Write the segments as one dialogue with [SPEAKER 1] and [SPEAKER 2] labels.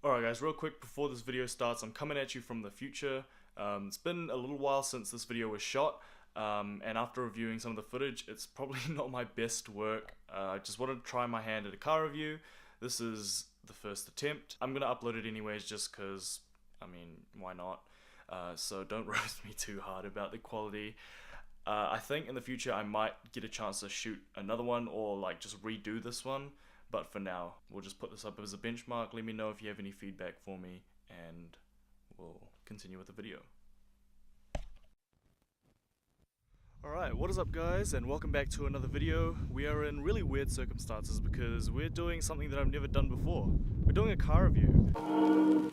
[SPEAKER 1] Alright guys, real quick before this video starts, I'm coming at you from the future. It's been a little while since this video was shot, and after reviewing some of the footage, it's probably not my best work. I just wanted to try my hand at a car review. This is the first attempt. I'm gonna upload it anyways just cause, I mean, why not? So don't roast me too hard about the quality. I think in the future I might get a chance to shoot another one or like just redo this one. But for now, we'll just put this up as a benchmark. Let me know if you have any feedback for me, and we'll continue with the video. Alright, what is up guys, and welcome back to another video. We are in really weird circumstances because we're doing something that I've never done before. We're doing a car review.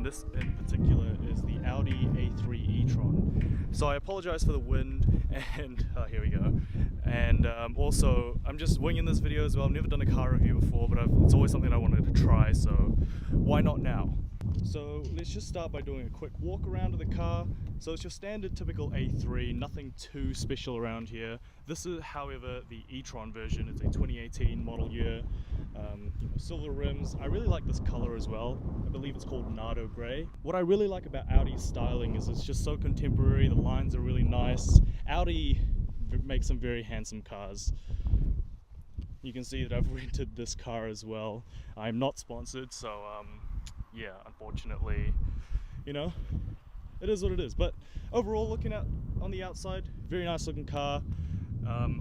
[SPEAKER 1] This in particular is the Audi A3 e-tron. So I apologize for the wind and here we go. And also I'm just winging this video as well. I've never done a car review before, but it's always something I wanted to try, so why not now? So let's just start by doing a quick walk around of the car. So it's your standard typical A3, nothing too special around here. This is however the e-tron version. It's a 2018 model year. Silver rims. I really like this color as well. I believe it's called Nardo Grey. What I really like about Audi's styling is it's just so contemporary. The lines are really nice. Audi makes some very handsome cars. You can see that I've rented this car as well. I'm not sponsored, so yeah, unfortunately, you know, it is what it is. But overall, looking at on the outside, very nice looking car.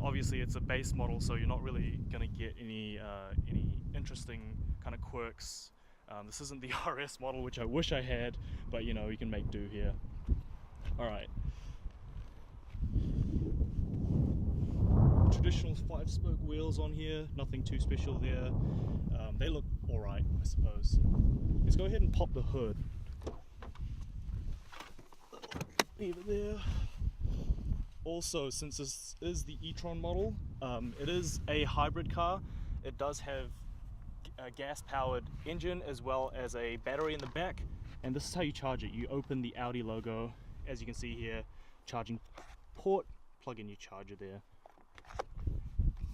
[SPEAKER 1] Obviously it's a base model, so you're not really gonna get any interesting kind of quirks. This isn't the RS model, which I wish I had, but you know, you can make do here. Alright. Traditional 5-spoke wheels on here, nothing too special there. They look alright, I suppose. Let's go ahead and pop the hood. Leave it there. Also, since this is the e-tron model, it is a hybrid car. It does have a gas-powered engine as well as a battery in the back, and this is how you charge it. You open the Audi logo, as you can see here, charging port, plug in your charger there,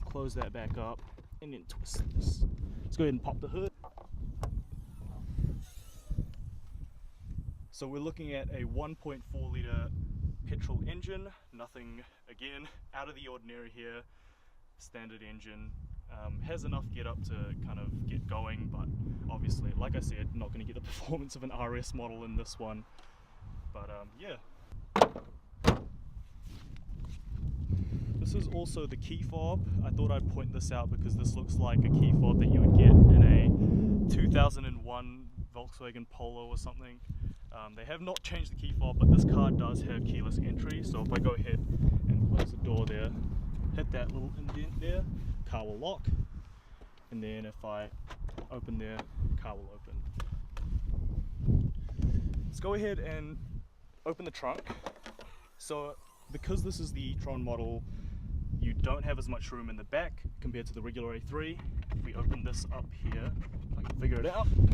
[SPEAKER 1] close that back up, and then twist this. Let's go ahead and pop the hood. So we're looking at a 1.4 litre petrol engine, nothing again out of the ordinary here, standard engine. Has enough get up to kind of get going, but obviously, like I said, not going to get the performance of an RS model in this one. But yeah. This is also the key fob. I thought I'd point this out because this looks like a key fob that you would get in a 2001 Volkswagen Polo or something. They have not changed the key fob, but this car does have keyless entry, so if I go ahead and close the door there, hit that little indent there, car will lock, and then if I open there, car will open. Let's go ahead and open the trunk. So because this is the e-tron model, you don't have as much room in the back compared to the regular A3. If we open this up here, if I can figure it out, you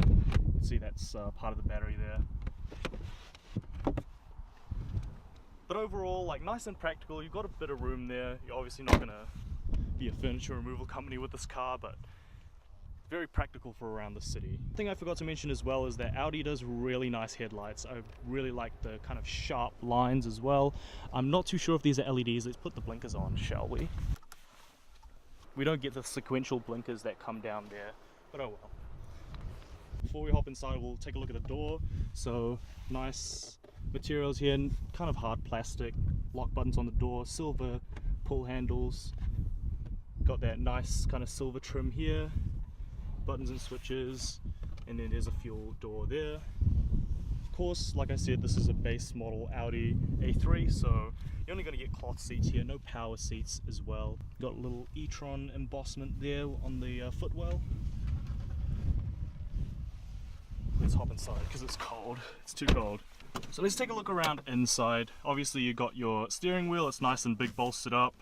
[SPEAKER 1] can see that's part of the battery there. But overall, like, nice and practical. You've got a bit of room there. You're obviously not going to be a furniture removal company with this car, but very practical for around the city. The thing I forgot to mention as well is that Audi does really nice headlights. I really like the kind of sharp lines as well. I'm not too sure if these are LEDs. Let's put the blinkers on, shall we? We don't get the sequential blinkers that come down there, but oh well. Before we hop inside, we'll take a look at the door. So nice materials here, kind of hard plastic, lock buttons on the door, silver pull handles, got that nice kind of silver trim here, buttons and switches, and then there's a fuel door there. Of course, like I said, this is a base model Audi A3, so you're only going to get cloth seats here, no power seats as well. Got a little e-tron embossment there on the footwell. Let's hop inside because it's cold. It's too cold. So let's take a look around inside. Obviously you got your steering wheel. It's nice and big bolstered up.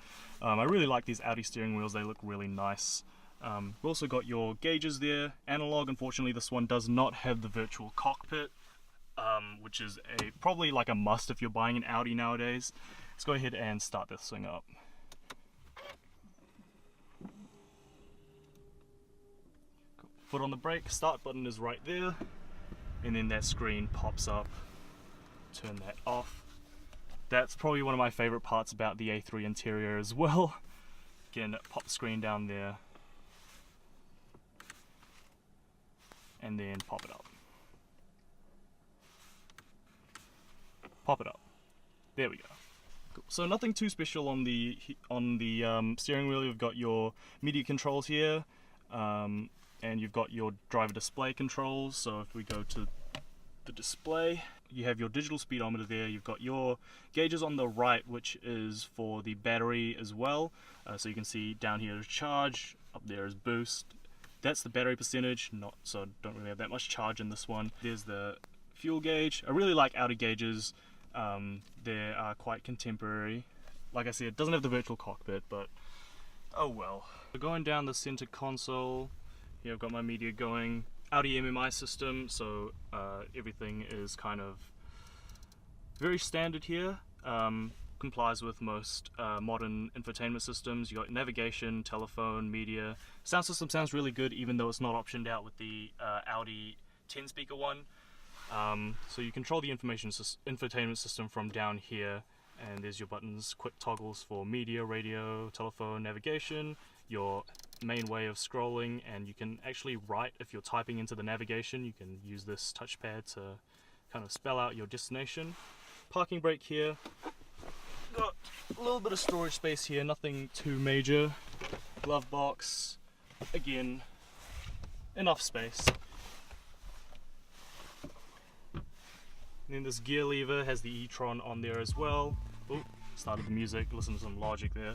[SPEAKER 1] I really like these Audi steering wheels. They look really nice. We've also got your gauges there. Analog. Unfortunately this one does not have the virtual cockpit, which is probably like a must if you're buying an Audi nowadays. Let's go ahead and start this thing up. Foot on the brake. Start button is right there. And then that screen pops up. Turn that off. That's probably one of my favorite parts about the A3 interior as well. Again, pop the screen down there. And then pop it up. Pop it up. There we go. Cool. So nothing too special on the steering wheel. You've got your media controls here. And you've got your driver display controls. So if we go to the display, you have your digital speedometer there. You've got your gauges on the right, which is for the battery as well. So you can see down here is charge, up there is boost. That's the battery percentage, so don't really have that much charge in this one. There's the fuel gauge. I really like Audi gauges. They are quite contemporary. Like I said, it doesn't have the virtual cockpit, but oh well. So going down the center console, here I've got my media going. Audi MMI system, so everything is kind of very standard here. Complies with most modern infotainment systems. You got navigation, telephone, media. Sound system sounds really good, even though it's not optioned out with the Audi 10 speaker one. So you control the infotainment system from down here, and there's your buttons, quick toggles for media, radio, telephone, navigation, your main way of scrolling, and you can actually write if you're typing into the navigation. You can use this touchpad to kind of spell out your destination. Parking brake here. Got a little bit of storage space here, nothing too major. Glove box, again, enough space. And then this gear lever has the e-tron on there as well. Oh, started the music, listen to some Logic there.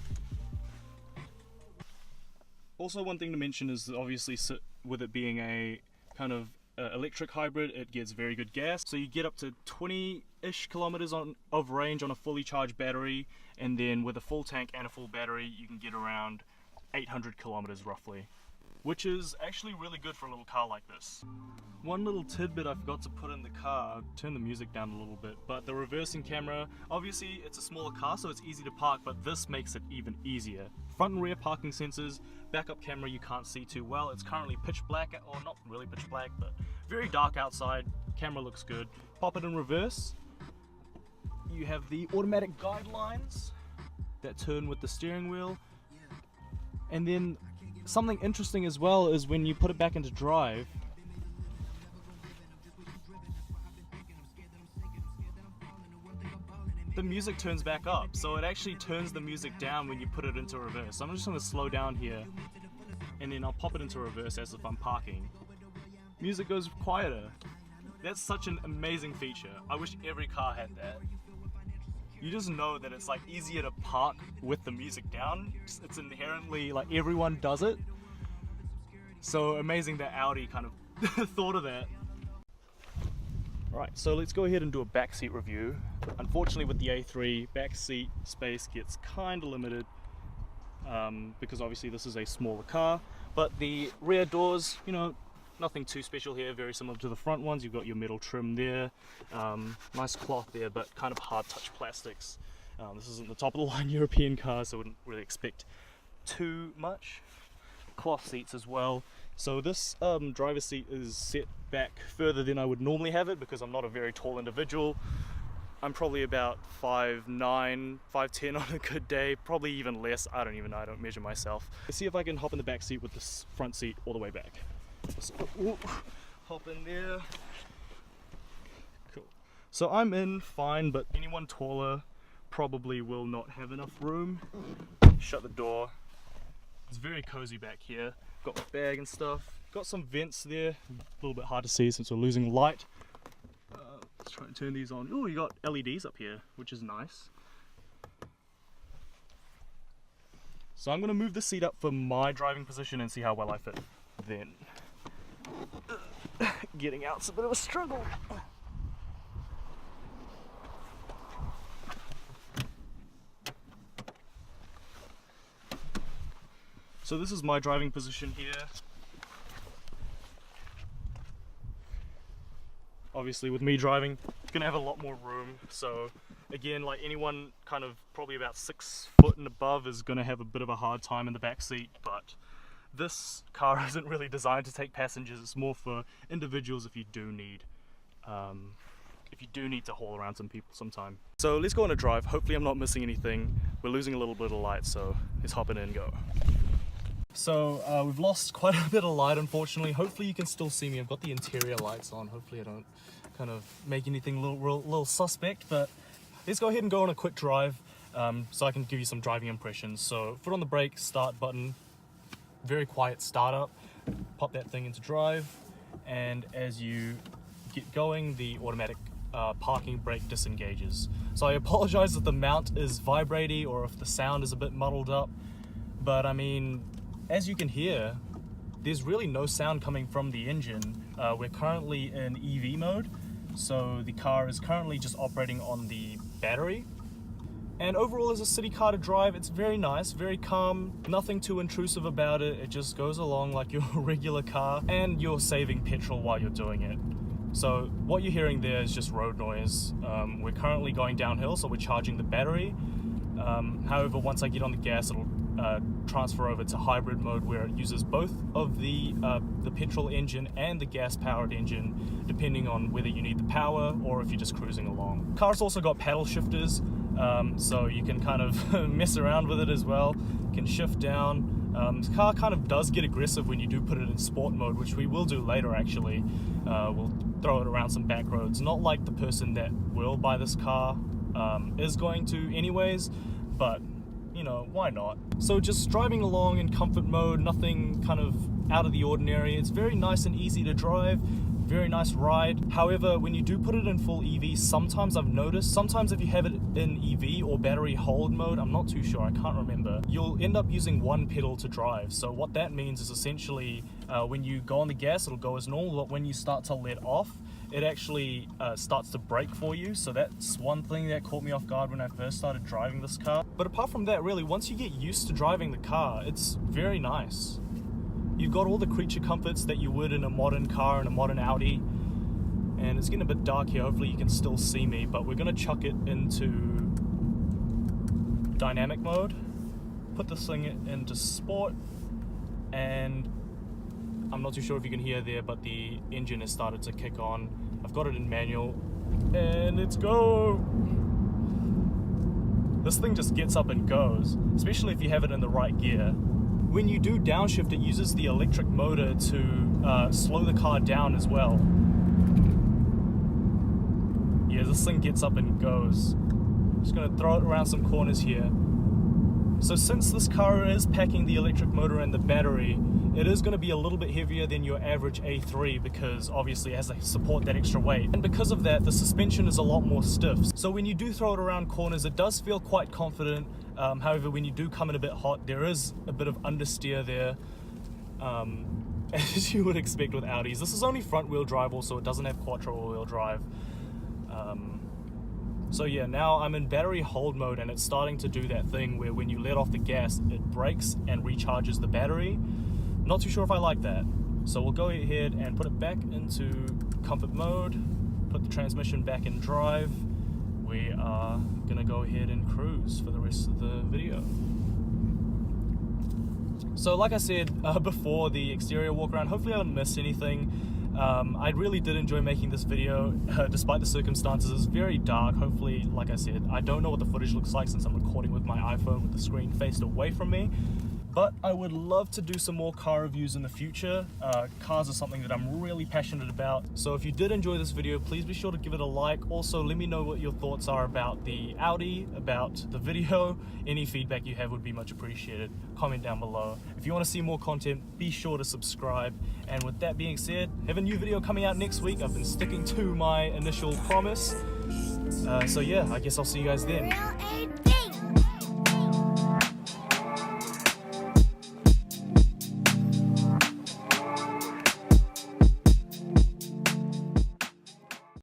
[SPEAKER 1] Also, one thing to mention is obviously with it being a kind of electric hybrid, it gets very good gas. So you get up to 20-ish kilometers of range on a fully charged battery, and then with a full tank and a full battery, you can get around 800 kilometers roughly, which is actually really good for a little car like this. One little tidbit I forgot to put in the car, I'll turn the music down a little bit, but the reversing camera, obviously it's a smaller car so it's easy to park, but this makes it even easier. Front and rear parking sensors, backup camera you can't see too well. It's currently pitch black, or not really pitch black, but very dark outside. Camera looks good. Pop it in reverse. You have the automatic guidelines that turn with the steering wheel. And then something interesting as well is when you put it back into drive, the music turns back up. So it actually turns the music down when you put it into reverse. So I'm just going to slow down here, and then I'll pop it into reverse as if I'm parking. Music goes quieter. That's such an amazing feature. I wish every car had that. You just know that it's like easier to park with the music down. It's inherently like everyone does it. So amazing that Audi kind of thought of that. Alright, so let's go ahead and do a backseat review. Unfortunately with the A3, backseat space gets kind of limited because obviously this is a smaller car. But the rear doors, you know, nothing too special here, very similar to the front ones. You've got your metal trim there, nice cloth there, but kind of hard touch plastics. This isn't the top of the line European car, so I wouldn't really expect too much. Cloth seats as well, So this driver's seat is set back further than I would normally have it because I'm not a very tall individual. I'm probably about 5'9", 5'10" on a good day, probably even less. I don't even know, I don't measure myself. Let's see if I can hop in the back seat with this front seat all the way back. So, hop in there. Cool. So I'm in fine, but anyone taller probably will not have enough room. Shut the door. It's very cozy back here. Got my bag and stuff. Got some vents there. A little bit hard to see since we're losing light. Let's try and turn these on. Oh, you got LEDs up here, which is nice. So I'm going to move the seat up for my driving position and see how well I fit then. Getting out's a bit of a struggle. So this is my driving position here. Obviously with me driving, gonna have a lot more room. So again, like anyone kind of probably about 6 foot and above is gonna have a bit of a hard time in the back seat, but this car isn't really designed to take passengers. It's more for individuals if you do need to haul around some people sometime. So let's go on a drive. Hopefully I'm not missing anything. We're losing a little bit of light, so let's hop in and go. So we've lost quite a bit of light, unfortunately. Hopefully you can still see me. I've got the interior lights on. Hopefully I don't kind of make anything a little suspect, but let's go ahead and go on a quick drive so I can give you some driving impressions. So foot on the brake, start button, very quiet startup. Pop that thing into drive, and as you get going, the automatic parking brake disengages. So I apologize if the mount is vibrating or if the sound is a bit muddled up, but I mean, as you can hear, there's really no sound coming from the engine. We're currently in EV mode, so the car is currently just operating on the battery. And overall, as a city car to drive, it's very nice, very calm, nothing too intrusive about it. It just goes along like your regular car, and you're saving petrol while you're doing it. So what you're hearing there is just road noise. We're currently going downhill, so we're charging the battery. However, once I get on the gas, it'll transfer over to hybrid mode, where it uses both of the petrol engine and the gas-powered engine, depending on whether you need the power or if you're just cruising along. The car's also got paddle shifters, so you can kind of mess around with it as well. You can shift down. This car kind of does get aggressive when you do put it in sport mode, which we will do later actually. We'll throw it around some back roads. Not like the person that will buy this car is going to anyways, but you know, why not? So just driving along in comfort mode, nothing kind of out of the ordinary. It's very nice and easy to drive, very nice ride. However, when you do put it in full EV, sometimes I've noticed, sometimes if you have it in EV or battery hold mode, I'm not too sure, I can't remember, you'll end up using one pedal to drive. So what that means is essentially when you go on the gas, it'll go as normal, but when you start to let off, it actually starts to brake for you. So that's one thing that caught me off guard when I first started driving this car. But apart from that, really, once you get used to driving the car, it's very nice. You've got all the creature comforts that you would in a modern car, in a modern Audi. And it's getting a bit dark here, hopefully you can still see me, but we're gonna chuck it into dynamic mode, put this thing into sport, and I'm not too sure if you can hear there, but the engine has started to kick on. I've got it in manual, and let's go! This thing just gets up and goes, especially if you have it in the right gear. When you do downshift, it uses the electric motor to slow the car down as well. Yeah, this thing gets up and goes. Just gonna throw it around some corners here. So since this car is packing the electric motor and the battery, it is going to be a little bit heavier than your average A3 because obviously it has to support that extra weight. And because of that, the suspension is a lot more stiff. So when you do throw it around corners, it does feel quite confident. However, when you do come in a bit hot, there is a bit of understeer there, as you would expect with Audis. This is only front wheel drive also, it doesn't have quattro wheel drive. So yeah, now I'm in battery hold mode, and it's starting to do that thing where when you let off the gas, it brakes and recharges the battery. Not too sure if I like that. So we'll go ahead and put it back into comfort mode, put the transmission back in drive. We are gonna go ahead and cruise for the rest of the video. So like I said before, the exterior walk around, hopefully I haven't missed anything. I really did enjoy making this video despite the circumstances. It's very dark. Hopefully, like I said, I don't know what the footage looks like since I'm recording with my iPhone with the screen faced away from me. But I would love to do some more car reviews in the future. Cars are something that I'm really passionate about. So if you did enjoy this video, please be sure to give it a like. Also, let me know what your thoughts are about the Audi, about the video. Any feedback you have would be much appreciated. Comment down below. If you want to see more content, be sure to subscribe. And with that being said, I have a new video coming out next week. I've been sticking to my initial promise. So yeah, I guess I'll see you guys then.